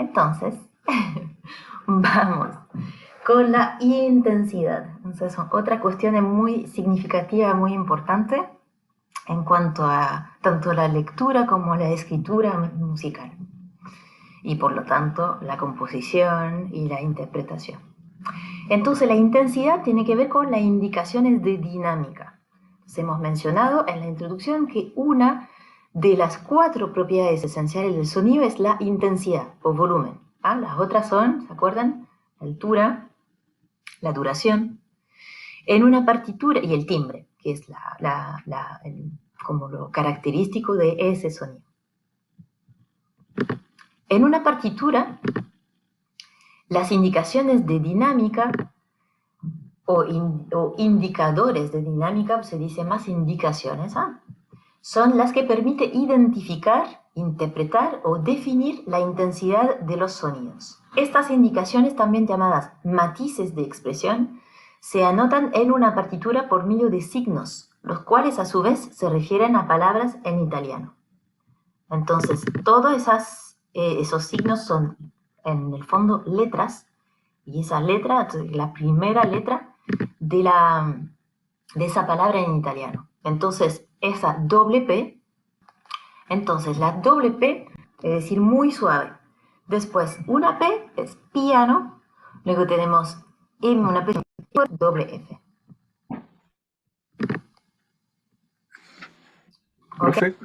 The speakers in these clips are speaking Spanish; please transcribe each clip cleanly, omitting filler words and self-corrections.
Entonces, vamos con la intensidad. Entonces, otra cuestión muy significativa, muy importante en cuanto a tanto la lectura como la escritura musical. Y por lo tanto, la composición y la interpretación. Entonces, la intensidad tiene que ver con las indicaciones de dinámica. Entonces, hemos mencionado en la introducción que una de las 4 propiedades esenciales del sonido es la intensidad o volumen. ¿Ah? Las otras son, ¿se acuerdan? La altura, la duración, en una partitura y el timbre, que es como lo característico de ese sonido. En una partitura, las indicaciones de dinámica o indicadores de dinámica, se dice más indicaciones, son las que permiten identificar, interpretar o definir la intensidad de los sonidos. Estas indicaciones, también llamadas matices de expresión, se anotan en una partitura por medio de signos, los cuales a su vez se refieren a palabras en italiano. Entonces, todos esos signos son, en el fondo, letras, y esa letra, la primera letra de esa palabra en italiano. Entonces, esa doble P, entonces la doble P es decir muy suave. Después, una P es piano, luego tenemos una P doble F. Profe,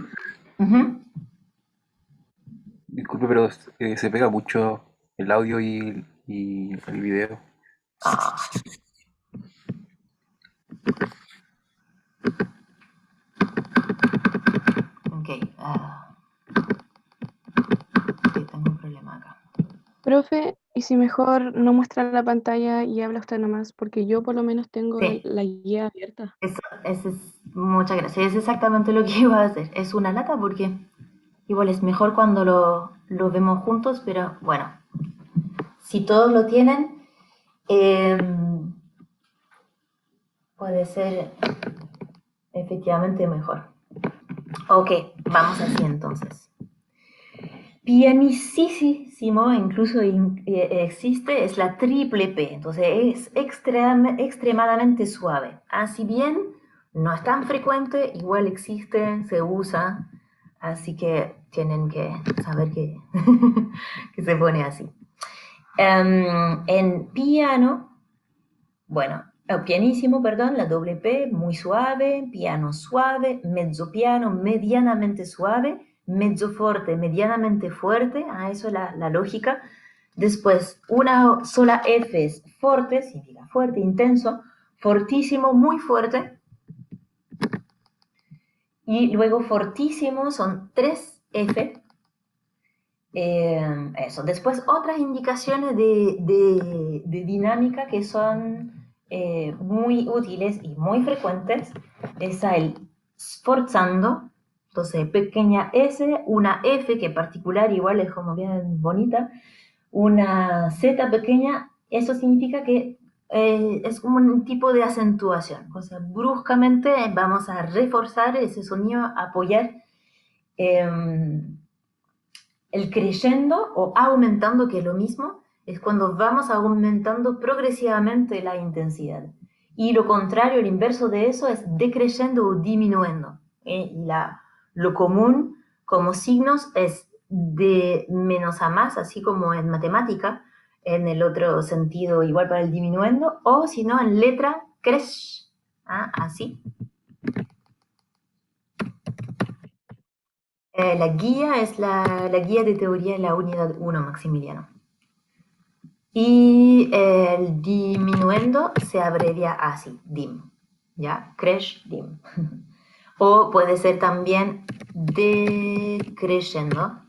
disculpe, pero se pega mucho el audio y el video. Ah. Ok, tengo un problema acá. Profe, ¿y si mejor no muestra la pantalla y habla usted nomás? Porque yo por lo menos tengo Sí. la guía abierta. Eso es, muchas gracias. Es exactamente lo que iba a hacer. Es una lata porque igual es mejor cuando lo vemos juntos, pero bueno, si todos lo tienen, puede ser efectivamente mejor. Ok, vamos así entonces. Pianisísimo, incluso existe, es la triple P, entonces es extremadamente suave. Así bien, no es tan frecuente, igual existe, se usa, así que tienen que saber que, que se pone así. En piano, bueno, pianísimo, perdón, la doble P, muy suave, piano suave, mezzo piano, medianamente suave, mezzo forte, medianamente fuerte, eso es la lógica. Después, una sola F es forte, significa fuerte, intenso, fortísimo, muy fuerte. Y luego fortísimo son 3 F. Eso. Después, otras indicaciones de dinámica que son muy útiles y muy frecuentes. Está el sforzando, entonces pequeña S, una F que en particular igual es como bien bonita, una Z pequeña, eso significa que es como un tipo de acentuación, o sea, bruscamente vamos a reforzar ese sonido, apoyar el creyendo o aumentando, que es lo mismo, es cuando vamos aumentando progresivamente la intensidad. Y lo contrario, el inverso de eso es decreyendo o disminuyendo. Lo común como signos es de menos a más, así como en matemática, en el otro sentido igual para el disminuyendo, o si no en letra cres, así. La guía es la guía de teoría de la unidad 1, Maximiliano. Y el diminuendo se abrevia así, dim, ¿ya? Crash, dim. O puede ser también decreciendo.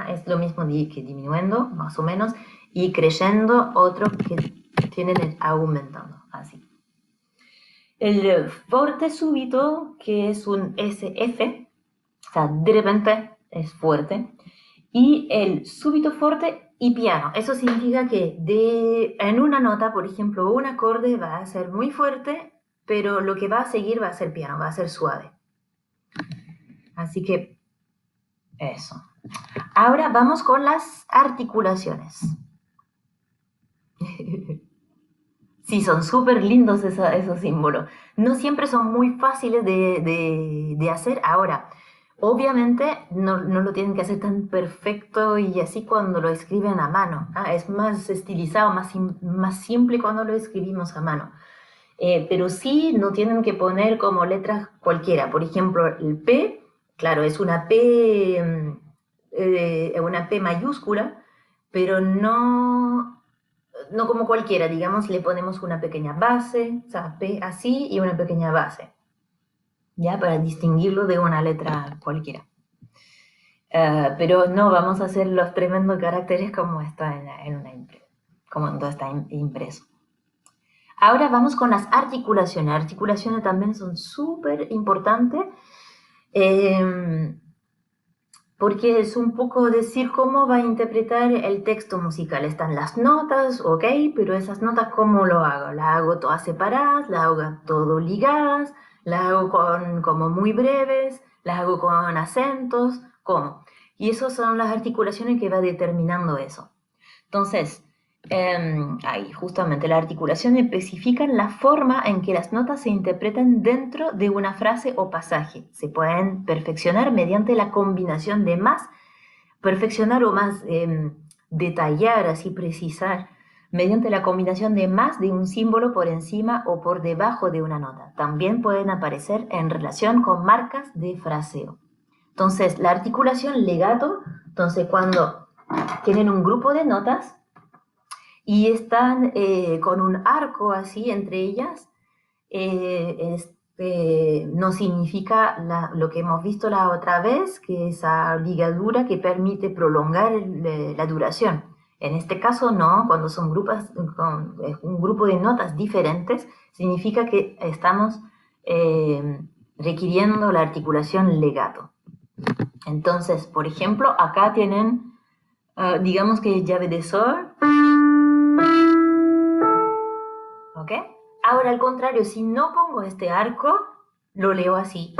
Es lo mismo que disminuyendo, más o menos. Y creciendo, otro que tienen el aumentando, así. El forte súbito, que es un SF, o sea, de repente es fuerte. Y el súbito fuerte y piano. Eso significa que en una nota, por ejemplo, un acorde va a ser muy fuerte, pero lo que va a seguir va a ser piano, va a ser suave. Así que eso. Ahora vamos con las articulaciones. Sí, son súper lindos esos símbolos. No siempre son muy fáciles de hacer. Ahora, obviamente no lo tienen que hacer tan perfecto y así cuando lo escriben a mano. Es más estilizado, más simple cuando lo escribimos a mano. Pero sí no tienen que poner como letras cualquiera. Por ejemplo, el P, claro, es una P mayúscula, pero no como cualquiera, digamos, le ponemos una pequeña base, o sea, P así y una pequeña base, ¿ya? Para distinguirlo de una letra cualquiera. Pero no vamos a hacer los tremendos caracteres como está como está impreso. Ahora vamos con las articulaciones. Las articulaciones también son súper importantes porque es un poco decir cómo va a interpretar el texto musical. Están las notas, ok, pero esas notas, ¿cómo lo hago? ¿Las hago todas separadas? ¿Las hago todo ligadas? ¿Las hago como muy breves? ¿Las hago con acentos? ¿Cómo? Y esas son las articulaciones que va determinando eso. Entonces, ahí justamente la articulación especifica la forma en que las notas se interpretan dentro de una frase o pasaje. Se pueden perfeccionar mediante la combinación de perfeccionar o más detallar, así precisar, mediante la combinación de más de un símbolo por encima o por debajo de una nota. También pueden aparecer en relación con marcas de fraseo. Entonces, la articulación legato, entonces cuando tienen un grupo de notas, y están con un arco así entre ellas, no significa lo que hemos visto la otra vez, que esa ligadura que permite prolongar la duración. En este caso no, cuando son un grupo de notas diferentes, significa que estamos requiriendo la articulación legato. Entonces, por ejemplo, acá tienen, digamos que llave de sol, ¿ok? Ahora, al contrario, si no pongo este arco, lo leo así.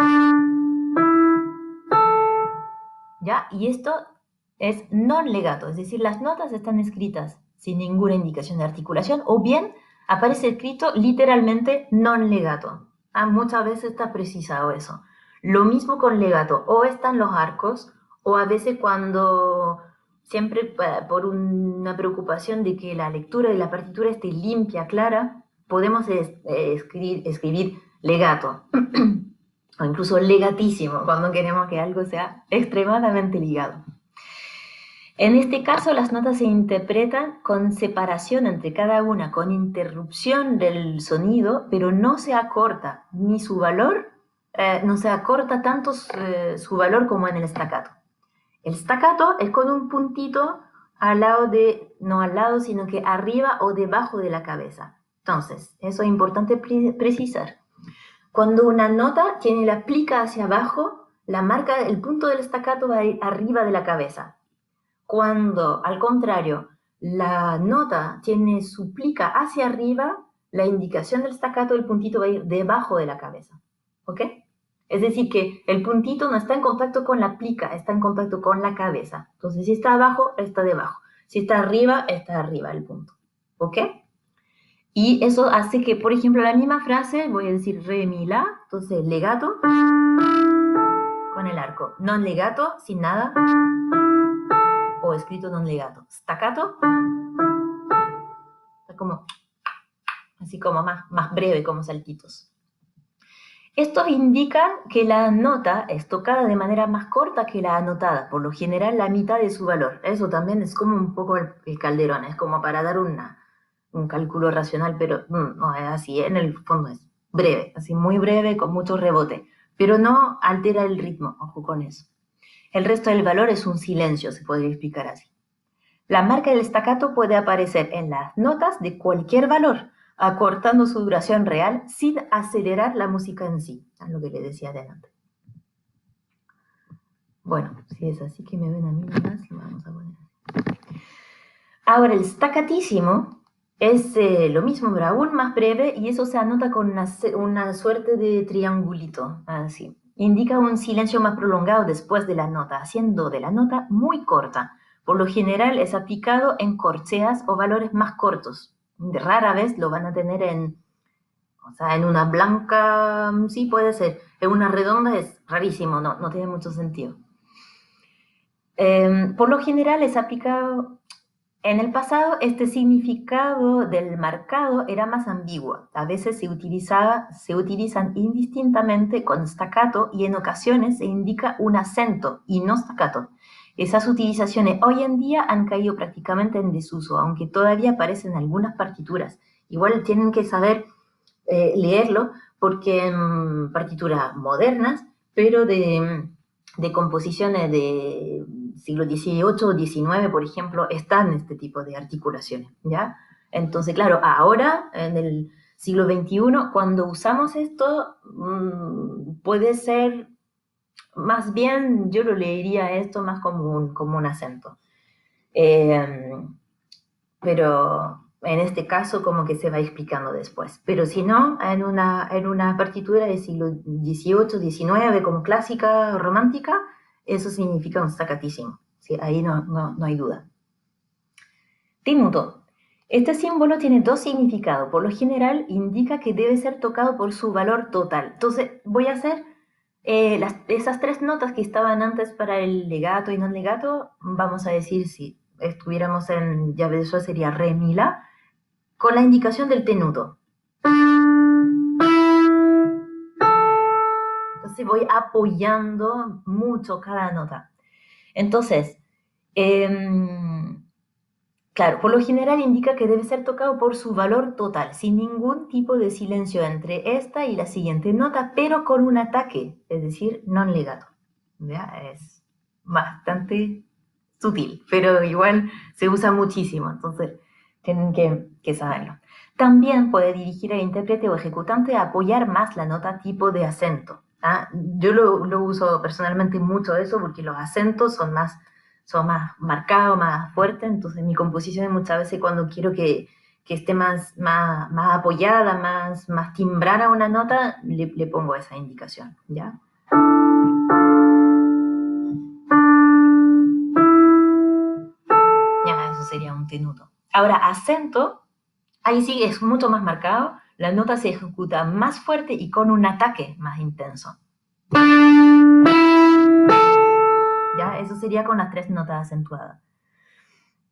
¿Ya? Y esto es non legato, es decir, las notas están escritas sin ninguna indicación de articulación, o bien aparece escrito literalmente non legato. Muchas veces está precisado eso. Lo mismo con legato, o están los arcos, o a veces cuando siempre por una preocupación de que la lectura de la partitura esté limpia, clara, podemos escribir legato. O incluso legatísimo, cuando queremos que algo sea extremadamente ligado. En este caso, las notas se interpretan con separación entre cada una, con interrupción del sonido, pero no se acorta ni su valor, no se acorta tanto su valor como en el staccato. El staccato es con un puntito no al lado, sino que arriba o debajo de la cabeza. Entonces, eso es importante precisar. Cuando una nota tiene la plica hacia abajo, el punto del staccato va a ir arriba de la cabeza. Cuando, al contrario, la nota tiene su plica hacia arriba, la indicación del staccato, el puntito va a ir debajo de la cabeza. ¿Ok? Es decir, que el puntito no está en contacto con la plica, está en contacto con la cabeza. Entonces, si está abajo, está debajo. Si está arriba el punto. ¿Ok? Y eso hace que, por ejemplo, la misma frase, voy a decir re, mi, la, entonces legato con el arco, non legato, sin nada, o escrito non legato, staccato, así como más breve, como saltitos. Estos indican que la nota es tocada de manera más corta que la anotada, por lo general la mitad de su valor. Eso también es como un poco el calderón, es como para dar un cálculo racional, pero no es así, en el fondo es breve, así muy breve, con mucho rebote, pero no altera el ritmo, ojo con eso. El resto del valor es un silencio, se podría explicar así. La marca del staccato puede aparecer en las notas de cualquier valor, acortando su duración real sin acelerar la música en sí, es lo que le decía adelante. Bueno, si es así que me ven a mí nomás, lo vamos a poner así. Ahora, el staccatísimo es lo mismo, pero aún más breve, y eso se anota con una suerte de triangulito, así. indica un silencio más prolongado después de la nota, haciendo de la nota muy corta. Por lo general es aplicado en corcheas o valores más cortos. Rara vez lo van a tener o sea, en una blanca, sí puede ser. En una redonda es rarísimo, no tiene mucho sentido. Por lo general es aplicado. En el pasado, este significado del marcado era más ambiguo. A veces se utilizan indistintamente con staccato y en ocasiones se indica un acento y no staccato. Esas utilizaciones hoy en día han caído prácticamente en desuso, aunque todavía aparecen en algunas partituras. Igual tienen que saber leerlo porque en partituras modernas, pero de composiciones de siglo XVIII o XIX, por ejemplo, están este tipo de articulaciones, ¿ya? Entonces, claro, ahora, en el siglo XXI, cuando usamos esto, puede ser, más bien, yo lo leería esto más como un acento. Pero en este caso como que se va explicando después. Pero si no, en una partitura del siglo XVIII, XIX, como clásica, romántica, eso significa un staccatísimo. ¿Sí? Ahí no hay duda. Tenuto. Este símbolo tiene dos significados. Por lo general, indica que debe ser tocado por su valor total. Entonces, voy a hacer esas tres notas que estaban antes para el legato y non legato, vamos a decir si estuviéramos en llave de sol sería re, mi, la, con la indicación del tenuto. Entonces voy apoyando mucho cada nota. Entonces, claro, por lo general indica que debe ser tocado por su valor total, sin ningún tipo de silencio entre esta y la siguiente nota, pero con un ataque, es decir, non legato. ¿Ya? Es bastante sutil, pero igual se usa muchísimo, entonces tienen que saberlo. También puede dirigir al intérprete o ejecutante a apoyar más la nota tipo de acento. ¿Ah? Yo lo uso personalmente mucho eso porque los acentos son más marcados, más fuertes, entonces mi composición muchas veces cuando quiero que esté más apoyada, más timbrada una nota, le pongo esa indicación, ¿ya? Ya, eso sería un tenuto. Ahora, acento, ahí sí es mucho más marcado, la nota se ejecuta más fuerte y con un ataque más intenso. Ya, eso sería con las tres notas acentuadas.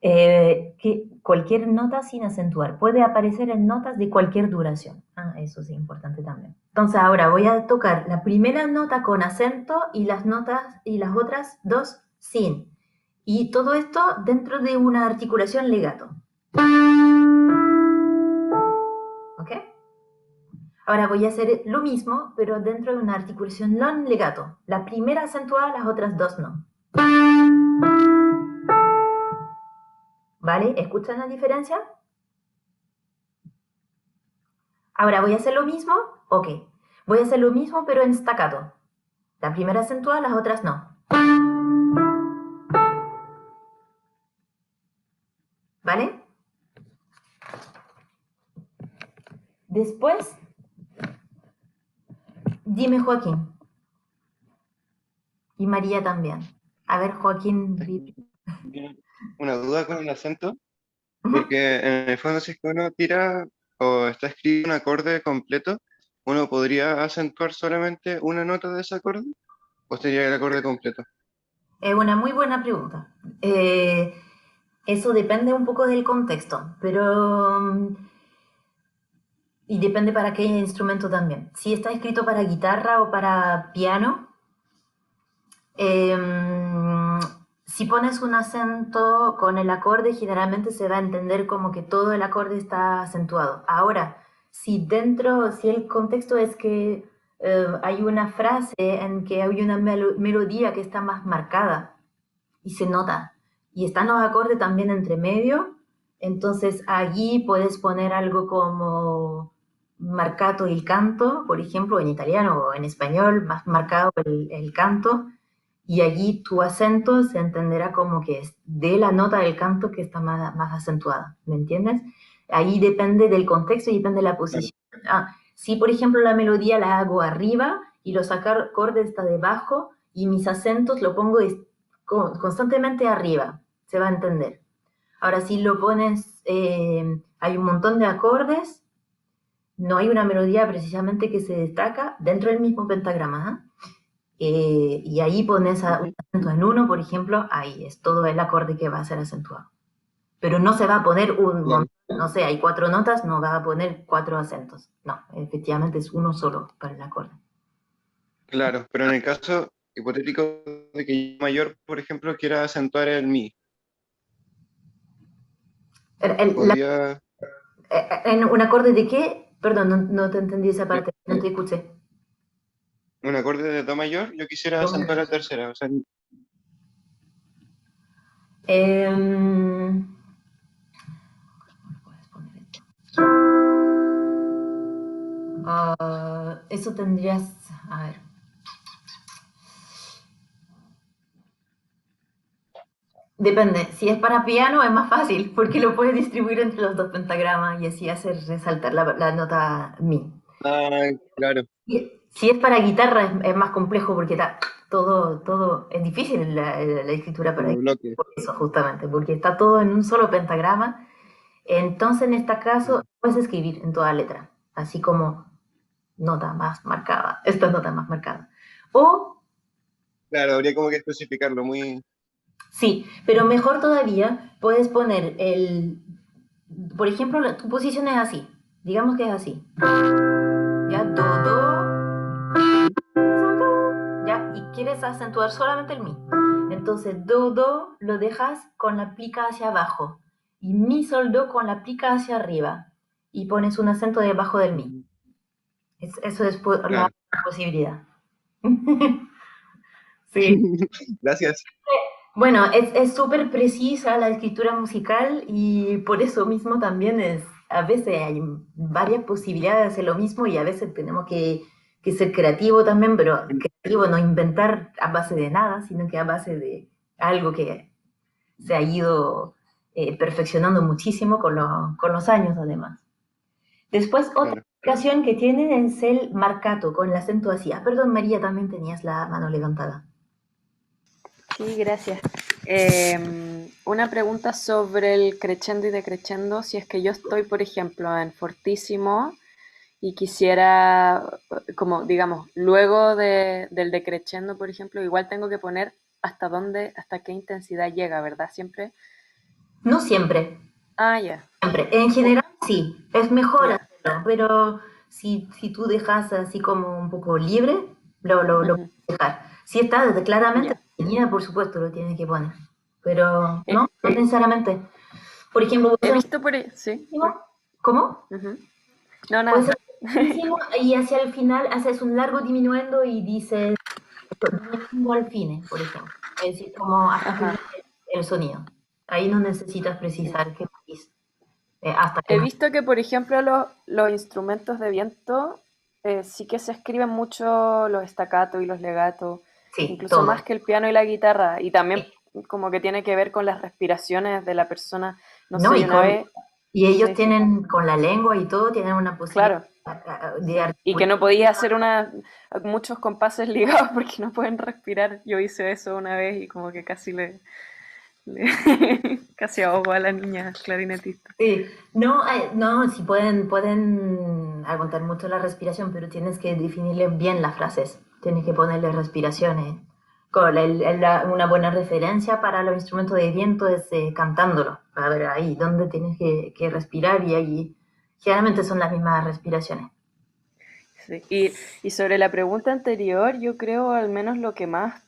Que cualquier nota sin acentuar puede aparecer en notas de cualquier duración. Eso es importante también. Entonces ahora voy a tocar la primera nota con acento y las otras dos sin. Y todo esto dentro de una articulación legato. ¿Ok? Ahora voy a hacer lo mismo, pero dentro de una articulación non legato. La primera acentuada, las otras dos no. ¿Vale? ¿Escuchan la diferencia? Ahora voy a hacer lo mismo. Ok. Voy a hacer lo mismo, pero en staccato. La primera acentuada, las otras no. ¿Vale? Después, dime Joaquín. Y María también. A ver, Joaquín. Una duda con el acento, porque en el fondo si es que uno tira o está escrito un acorde completo, ¿uno podría acentuar solamente una nota de ese acorde? ¿O sería el acorde completo? Es una muy buena pregunta. Eso depende un poco del contexto, pero... Y depende para qué instrumento también. Si está escrito para guitarra o para piano, si pones un acento con el acorde, generalmente se va a entender como que todo el acorde está acentuado. Ahora, si el contexto es que hay una frase en que hay una melodía que está más marcada y se nota, y están los acordes también entre medio, entonces allí puedes poner algo como marcato il canto, por ejemplo, en italiano o en español, más marcado el canto, y allí tu acento se entenderá como que es de la nota del canto que está más acentuada, ¿me entiendes? Ahí depende del contexto y depende de la posición. Si, por ejemplo, la melodía la hago arriba y los acordes está debajo y mis acentos lo pongo constantemente arriba, se va a entender. Ahora, si lo pones, hay un montón de acordes, no hay una melodía precisamente que se destaca dentro del mismo pentagrama, y ahí pones un acento en uno, por ejemplo, ahí es todo el acorde que va a ser acentuado. Pero no se va a poner no sé, hay 4 notas, no va a poner 4 acentos. No, efectivamente es uno solo para el acorde. Claro, pero en el caso hipotético de que yo mayor, por ejemplo, quiera acentuar el mi, podría... ¿En un acorde de qué? Perdón, no te entendí esa parte, no te escuché. Un acorde de do mayor, yo quisiera acentuar la tercera, o sea, eso tendrías, a ver. Depende, si es para piano es más fácil porque lo puedes distribuir entre los 2 pentagramas y así hacer resaltar la nota mi. claro, Si es para guitarra es más complejo porque está todo, es difícil la escritura para como bloque. por eso justamente, porque está todo en un solo pentagrama. Entonces en este caso puedes escribir en toda letra, así como nota más marcada, esta nota más marcada. O Claro, habría como que especificarlo muy... sí, pero mejor todavía puedes poner por ejemplo, tu posición es así, digamos que es así. Ya, do, sol, do, ya, y quieres acentuar solamente el mi. Entonces, do, lo dejas con la plica hacia abajo y mi, sol, do con la plica hacia arriba y pones un acento debajo del mi. Eso es la posibilidad. Sí. Gracias. Bueno, es súper precisa la escritura musical y por eso mismo también a veces hay varias posibilidades de hacer lo mismo y a veces tenemos que ser creativo también, pero creativo no inventar a base de nada, sino que a base de algo que se ha ido perfeccionando muchísimo con los años además. Después otra aplicación que tienen es el marcato con el acento así. Perdón, María, también tenías la mano levantada. Sí, gracias. Una pregunta sobre el crescendo y decrescendo. Si es que yo estoy, por ejemplo, en fortísimo y quisiera, como digamos, luego del decrescendo, por ejemplo, igual tengo que poner hasta qué intensidad llega, ¿verdad? ¿Siempre? No siempre. Ya. Siempre. En general sí, es mejor hacerlo, pero si tú dejas así como un poco libre, lo puedes dejar. Si está claramente definida, por supuesto lo tienes que poner, pero no necesariamente. Por ejemplo, he visto sí. ¿Cómo? No, nada. Y hacia el final haces un largo diminuendo y dices al fin, por ejemplo. Es decir, como hasta el sonido. Ahí no necesitas precisar qué país. He visto que, por ejemplo, los instrumentos de viento sí que se escriben mucho los staccato y los legato, incluso todo. Más que el piano y la guitarra, y también como que tiene que ver con las respiraciones de la persona. No sé, una vez... Y ellos tienen, con la lengua y todo, tienen una posibilidad de y que no podías hacer muchos compases ligados porque no pueden respirar. Yo hice eso una vez y como que casi casi ahogo a la niña clarinetista. Sí, no, sí pueden aguantar mucho la respiración, pero tienes que definirle bien las frases, tienes que ponerle respiraciones. Una buena referencia para los instrumentos de viento es cantándolo, para ver ahí dónde tienes que respirar y ahí generalmente son las mismas respiraciones. Sí. Y sobre la pregunta anterior, yo creo al menos lo que más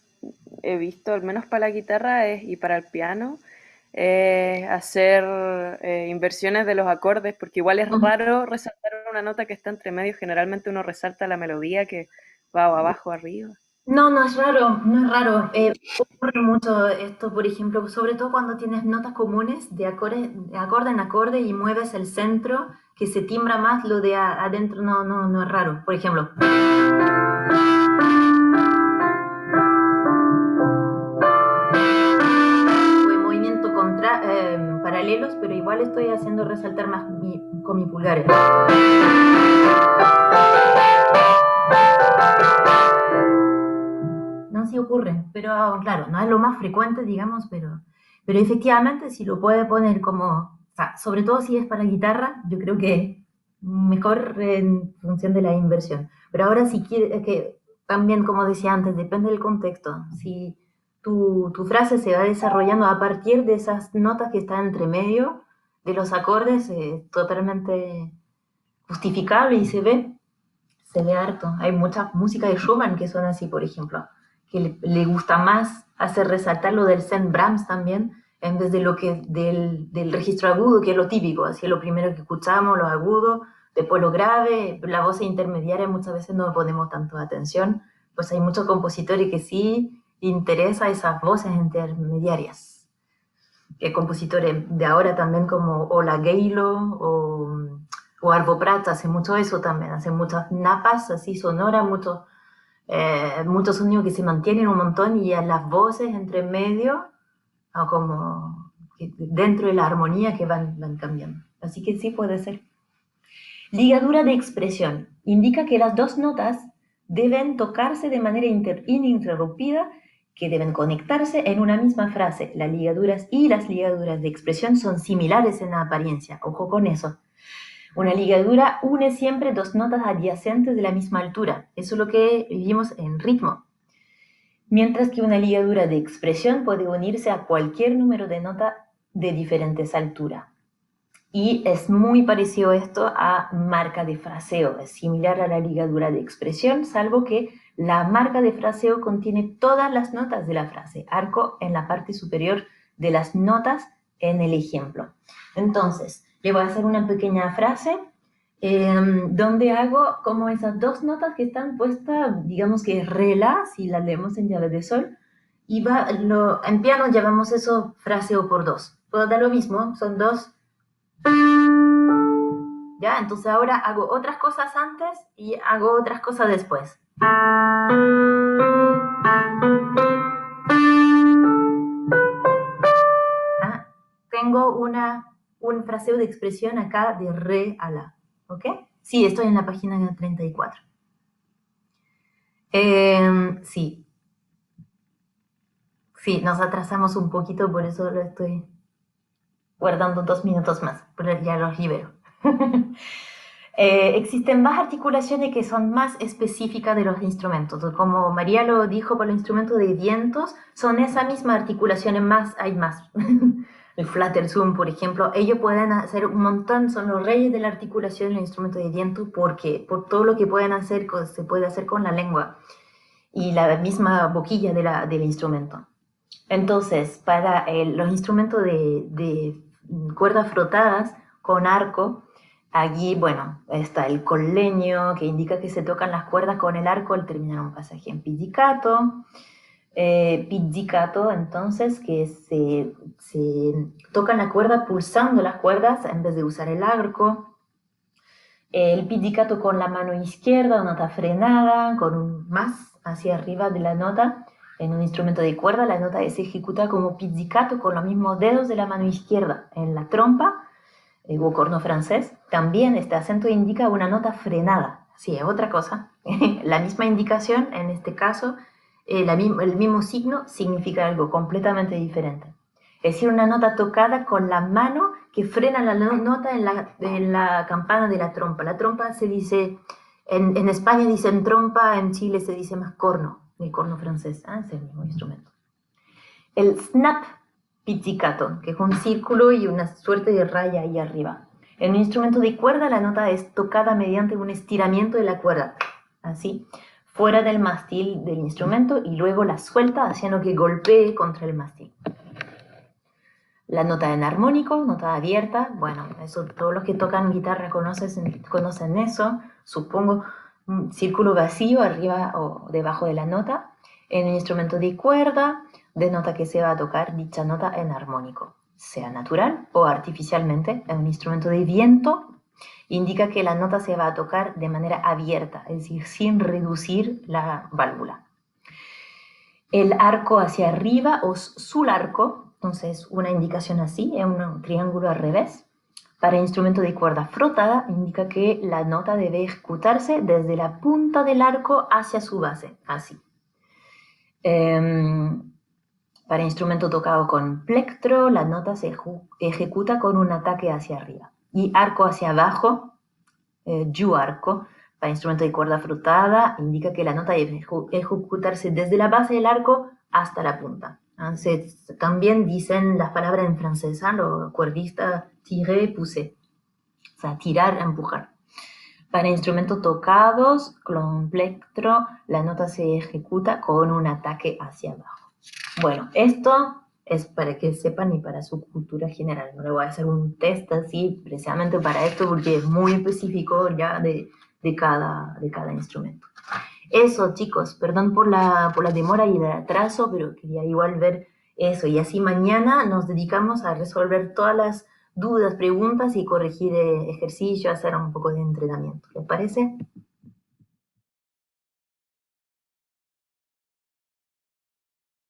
he visto, al menos para la guitarra y para el piano, hacer inversiones de los acordes, porque igual es raro resaltar una nota que está entre medio, generalmente uno resalta la melodía que va abajo, arriba. No es raro, ocurre mucho esto, por ejemplo, sobre todo cuando tienes notas comunes de acorde en acorde y mueves el centro, que se timbra más, lo de adentro no es raro, por ejemplo. Movimiento paralelos, pero igual estoy haciendo resaltar más con mi pulgar. ocurre, pero claro, no es lo más frecuente, digamos, pero efectivamente si lo puede poner como, o sea, sobre todo si es para guitarra, yo creo que mejor en función de la inversión. Pero ahora si quiere, que también como decía antes, depende del contexto. Si tu frase se va desarrollando a partir de esas notas que están entre medio de los acordes, totalmente justificable y se ve harto. Hay mucha música de Schumann que son así, por ejemplo, que le gusta más hacer resaltar lo del St. Brahms también, en vez de lo que del registro agudo, que es lo típico, así es lo primero que escuchamos, los agudos, después lo grave, la voz intermediaria muchas veces no ponemos tanto atención, pues hay muchos compositores que sí interesa esas voces intermediarias. Que compositores de ahora también como Ola Gaylo o Arvo Pärt hace mucho eso también, hace muchas napas así sonoras, muchos sonidos que se mantienen un montón y a las voces entre medio, o como dentro de la armonía que van cambiando. Así que sí puede ser. Ligadura de expresión. Indica que las dos notas deben tocarse de manera ininterrumpida, que deben conectarse en una misma frase. Las ligaduras de expresión son similares en la apariencia. Ojo con eso. Una ligadura une siempre dos notas adyacentes de la misma altura. Eso es lo que vimos en ritmo. Mientras que una ligadura de expresión puede unirse a cualquier número de nota de diferentes alturas. Y es muy parecido esto a marca de fraseo. Es similar a la ligadura de expresión, salvo que la marca de fraseo contiene todas las notas de la frase. Arco en la parte superior de las notas en el ejemplo. Entonces, le voy a hacer una pequeña frase donde hago como esas dos notas que están puestas, digamos que es re, la, si la leemos en llave de sol, y en piano llamamos eso fraseo por dos. Puedo dar lo mismo, son dos. ¿Ya? Entonces ahora hago otras cosas antes y hago otras cosas después. Tengo un fraseo de expresión acá de re a la. ¿Ok? Sí, estoy en la página 34. Sí. Sí, nos atrasamos un poquito, por eso lo estoy guardando 2 minutos más, pero ya los libero. Existen más articulaciones que son más específicas de los instrumentos. Como María lo dijo, por los instrumentos de vientos, son esas mismas articulaciones más, hay más. El Flatterzum, por ejemplo, ellos pueden hacer un montón, son los reyes de la articulación en los instrumentos de viento, porque por todo lo que pueden hacer, se puede hacer con la lengua y la misma boquilla del instrumento. Entonces, para los instrumentos de cuerdas frotadas con arco, allí, bueno, está el collegno, que indica que se tocan las cuerdas con el arco al terminar un pasaje en pizzicato. Pizzicato, entonces, que se tocan la cuerda pulsando las cuerdas en vez de usar el arco. El pizzicato con la mano izquierda, nota frenada, con un más hacia arriba de la nota. En un instrumento de cuerda, la nota se ejecuta como pizzicato con los mismos dedos de la mano izquierda. En la trompa, o corno francés, también este acento indica una nota frenada. Sí, es otra cosa. La misma indicación, en este caso, el mismo signo significa algo completamente diferente. Es decir, una nota tocada con la mano que frena la nota en la campana de la trompa. La trompa se dice, en España dicen trompa, en Chile se dice más corno, el corno francés, es el mismo instrumento. El snap pizzicato, que es un círculo y una suerte de raya ahí arriba. En un instrumento de cuerda la nota es tocada mediante un estiramiento de la cuerda, así, fuera del mástil del instrumento y luego la suelta haciendo que golpee contra el mástil. La nota en armónico, nota abierta, bueno, eso todos los que tocan guitarra conocen eso, supongo, un círculo vacío arriba o debajo de la nota. En un instrumento de cuerda, denota que se va a tocar dicha nota en armónico, sea natural o artificialmente. En un instrumento de viento, indica que la nota se va a tocar de manera abierta, es decir, sin reducir la válvula. El arco hacia arriba o sul arco, entonces una indicación así, es un triángulo al revés. Para instrumento de cuerda frotada, indica que la nota debe ejecutarse desde la punta del arco hacia su base, así. Para instrumento tocado con plectro, la nota se ejecuta con un ataque hacia arriba. Y arco hacia abajo, giù arco, para instrumento de cuerda frotada, indica que la nota debe ejecutarse desde la base del arco hasta la punta. Entonces, también dicen las palabras en francés, los cuerdistas, tirer, pousser. O sea, tirar, empujar. Para instrumentos tocados con plectro, la nota se ejecuta con un ataque hacia abajo. Bueno, esto es para que sepan y para su cultura general. No le voy a hacer un test así precisamente para esto porque es muy específico ya de cada instrumento. Eso, chicos, perdón por la demora y el atraso, pero quería igual ver eso. Y así mañana nos dedicamos a resolver todas las dudas, preguntas y corregir ejercicios, hacer un poco de entrenamiento. ¿Les parece?